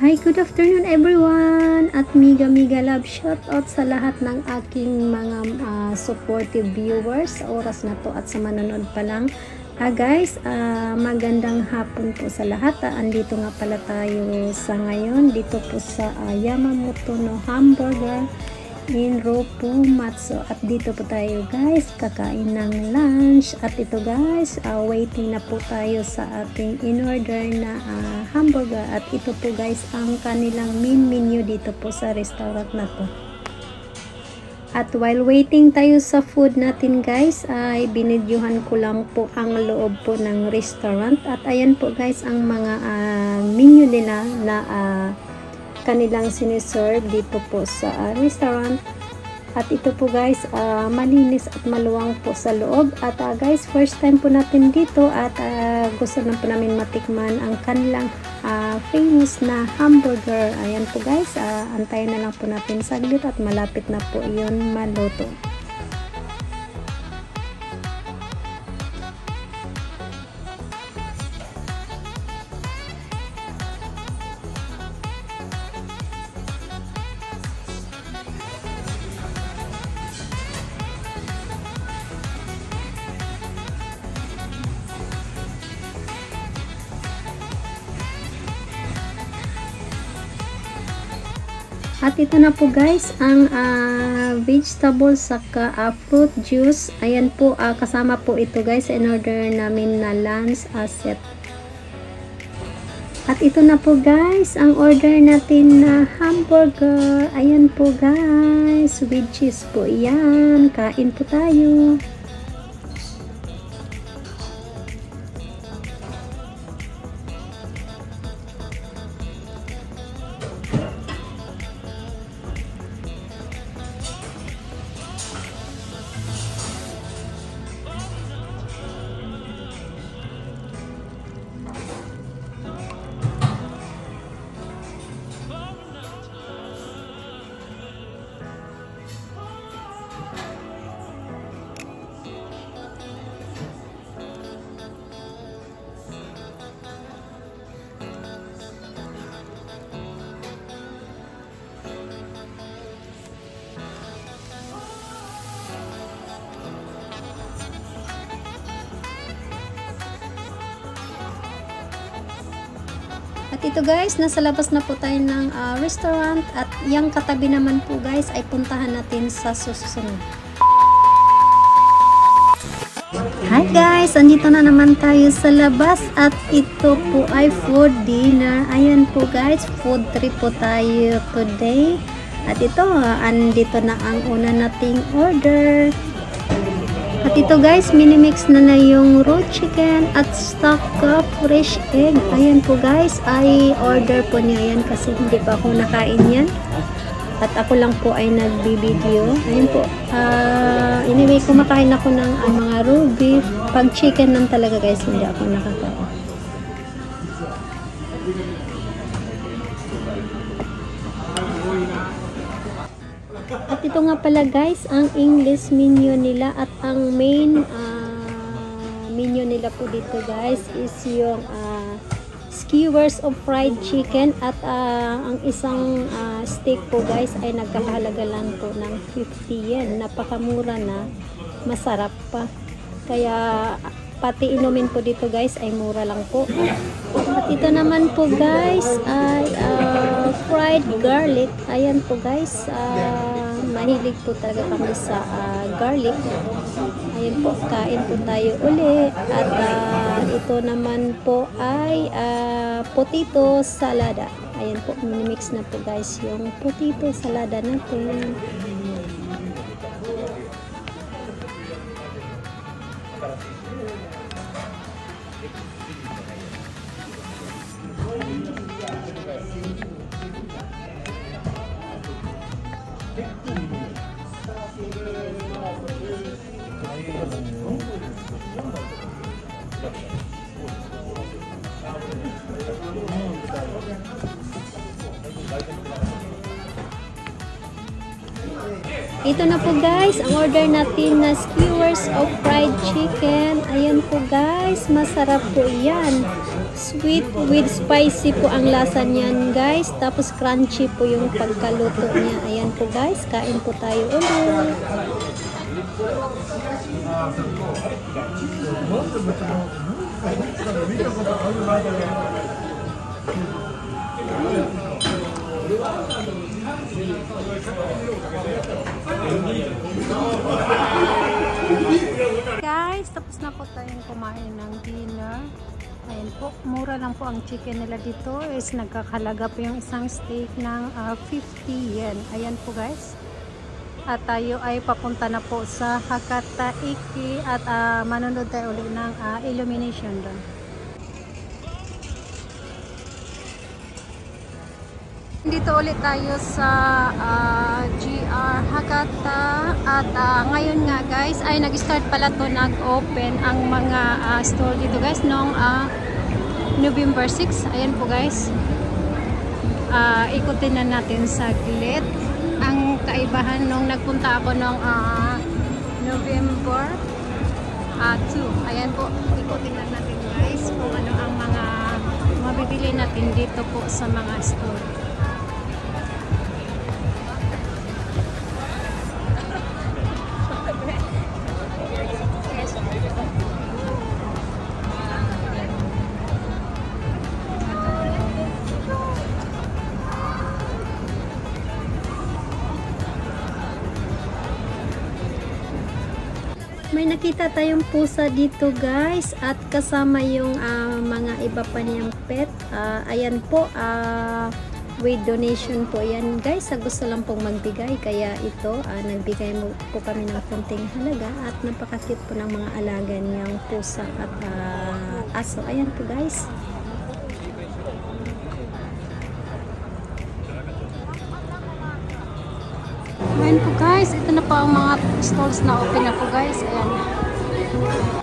Hi, good afternoon everyone! At Miga Love, shout out sa lahat ng aking mga supportive viewers sa oras na to at sa manonood pa lang. Guys, magandang hapon po sa lahat. Andito nga pala tayo sa ngayon dito po sa Yamamoto no Hamburger in Roppo Matsu. At dito po tayo guys, kakain ng lunch. At ito guys, waiting na po tayo sa ating in-order na hamburger. At ito po guys, ang kanilang main menu dito po sa restaurant na to. At while waiting tayo sa food natin guys, ay binidyuhan ko lang po ang loob po ng restaurant. At ayan po guys, ang mga menu nila na kanilang siniserve dito po sa restaurant. At ito po guys, malinis at maluwang po sa loob. At guys, first time po natin dito at gusto na po namin matikman ang kanilang famous na hamburger. Ayan po guys, antayin na lang po natin saglit at malapit na po yun maluto. At ito na po guys, ang vegetable saka fruit juice. Ayan po, kasama po ito guys in order namin na lunch set. At ito na po guys, ang order natin na hamburger. Ayan po guys, with cheese po yan. Kain po tayo. At ito guys, nasa labas na po tayo ng restaurant at yung katabi naman po guys ay puntahan natin sa susunod. Hi guys, andito na naman tayo sa labas at ito po ay food dinner. Ayan po guys, food trip po tayo today. At ito, andito na ang una nating order. At ito guys, minimix na yung raw chicken at stock fresh egg. Ayan po guys, ay order po niya yan kasi hindi pa ako nakain yan. At ako lang po ay nagbibideo. Ayan po, anyway, kumakain ako ng mga raw beef. Pag chicken lang talaga guys, hindi ako nakakain. At ito nga pala guys, ang English menu nila at ang main menu nila po dito guys is yung skewers of fried chicken at ang isang steak po guys ay nagkakahalaga lang po ng 50 yen. Napakamura na, masarap pa. Kaya pati inumin po dito guys ay mura lang po. At ito naman po guys ay fried garlic. Ayan po guys, mahilig po talaga kami sa garlic. Ayan po, kain po tayo uli. At ito naman po ay potato salada. Ayan po, minimix na po guys yung potato salada natin. Ito na po guys, ang order natin na skewers of fried chicken. Ayan po guys, masarap po yan. Sweet with spicy po ang lasa niyan guys. Tapos crunchy po yung pagkaluto niya. Ayan po guys, kain po tayo ulit. Guys, tapos na po tayong kumain ng dinner. Ayan po, mura lang po ang chicken nila dito. Is nagkakalaga po yung isang steak ng 50 yen. Ayan po guys. At tayo ay papunta na po sa Hakata Iki at manonood tayo ulit ng illumination doon. Dito ulit tayo sa GR Hakata at ngayon nga guys ay nag-start pala to, nag-open ang mga store dito guys noong November 6. Ayan po guys. Ikutin na natin saglit ang kaibahan nung nagpunta ako noong November 2. Ayan po, ikutin na natin guys kung ano ang mga mabibili natin dito po sa mga store. May nakita tayong pusa dito guys at kasama yung mga iba pa niyang pet. Ayan po, with donation po yan guys. Sa gusto lang pong magbigay, kaya ito nagbigay po kami ng konting halaga at napaka-cute po ng mga alaga niyang pusa at aso. Ayan po guys. Ayan po guys, ito na po ang mga stalls na open na po guys. Ayan.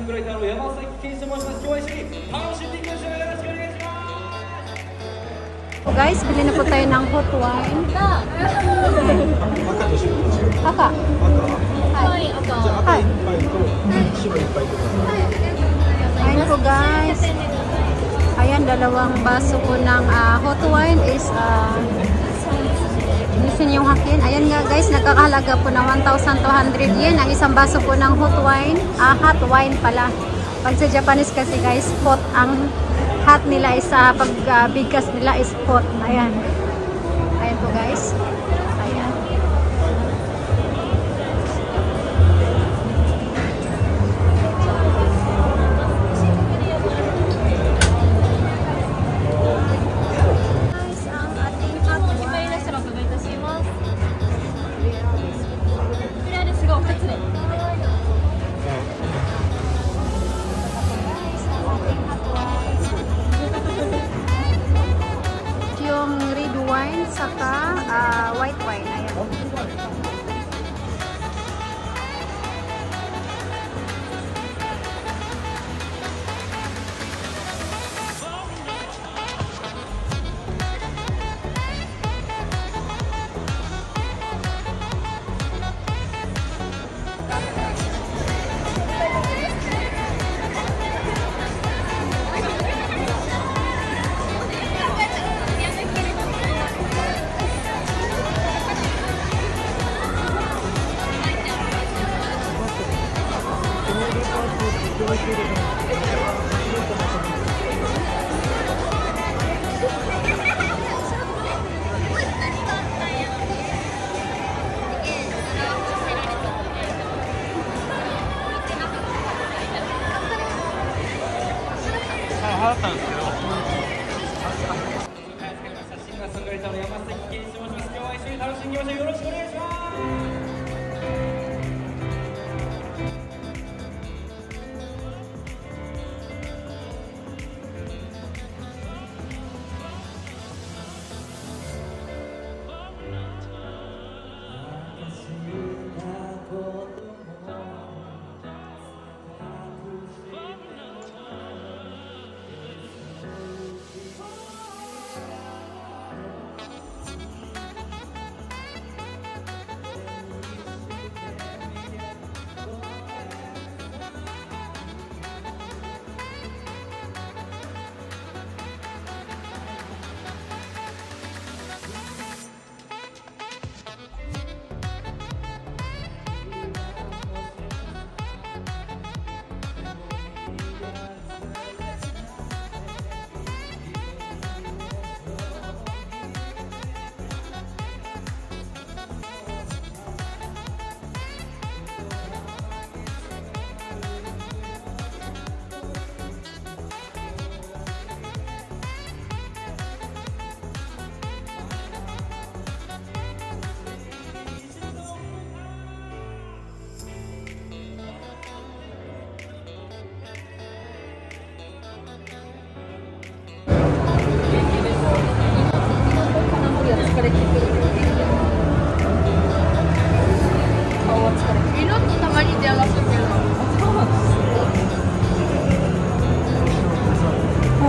桜井太郎、山崎健と申します。今日は一緒に楽しんでいきましょう。よろしくお願いします。 So guys, bili na po tayo ng hot wine. Aka. Hi. Ayan po guys. Ayan, dalawang baso po ng hot wine is listen yung hakin. Ayan nga guys, nagkakahalaga po ng 1,200 yen. Ang isang baso po ng hot wine. Hot wine pala. Pag sa Japanese kasi guys, hot ang hot nila is pag bigkas nila is hot. Ayan. Ayan po guys. Ayan. Guys, ang ating hot wine. Yung red wine saka white wine. Ayan.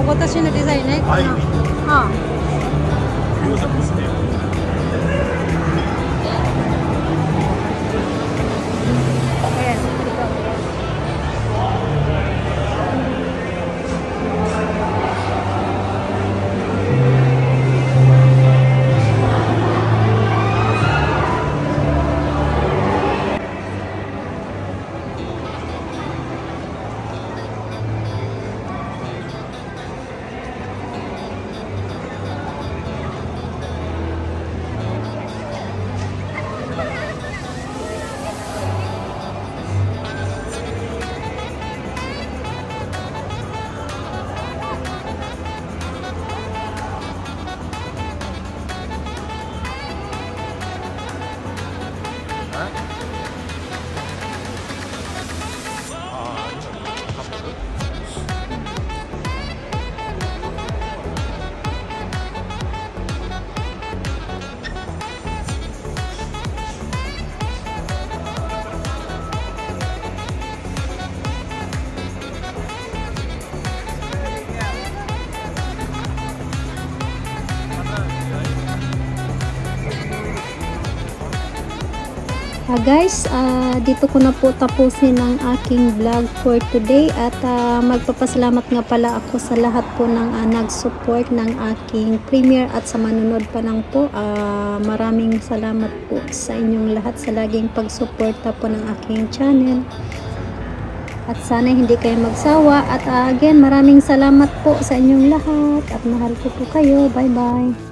私のデザインね。はい。餃子ですね。Guys, dito ko na po tapusin ang aking vlog for today at magpapasalamat nga pala ako sa lahat po ng nag-support ng aking premiere at sa manunod pa lang po. Maraming salamat po sa inyong lahat sa laging pagsuporta po ng aking channel. At sana hindi kayo magsawa at again maraming salamat po sa inyong lahat at mahal ko po kayo. Bye bye.